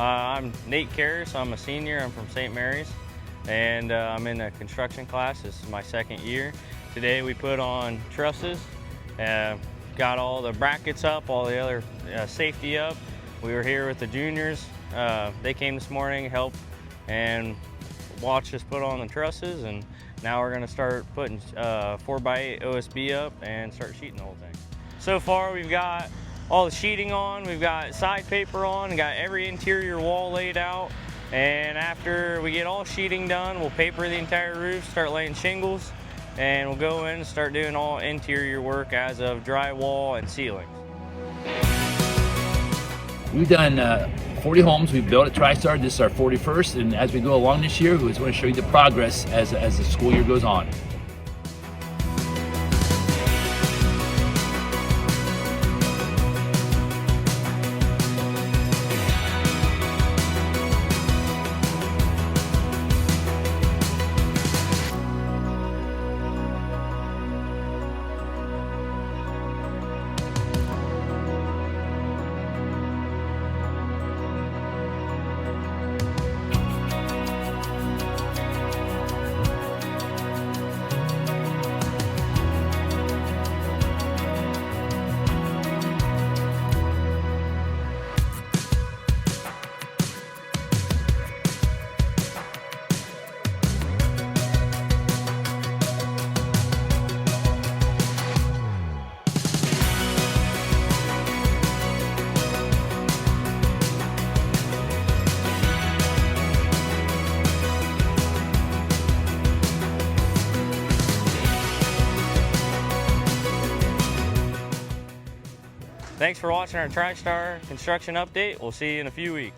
I'm Nate Karras. I'm a senior. I'm from St. Mary's, and I'm in a construction class. This is my second year. Today we put on trusses, got all the brackets up, all the other safety up. We were here with the juniors. They came this morning, helped, and watched us put on the trusses, and now we're going to start putting 4x8 OSB up and start sheeting the whole thing. So far we've got all the sheeting on, we've got side paper on, and got every interior wall laid out. And after we get all sheeting done, we'll paper the entire roof, start laying shingles, and we'll go in and start doing all interior work as of drywall and ceilings. We've done 40 homes we've built at TriStar. This is our 41st, and as we go along this year, we just want to show you the progress as the school year goes on. Thanks for watching our TriStar construction update. We'll see you in a few weeks.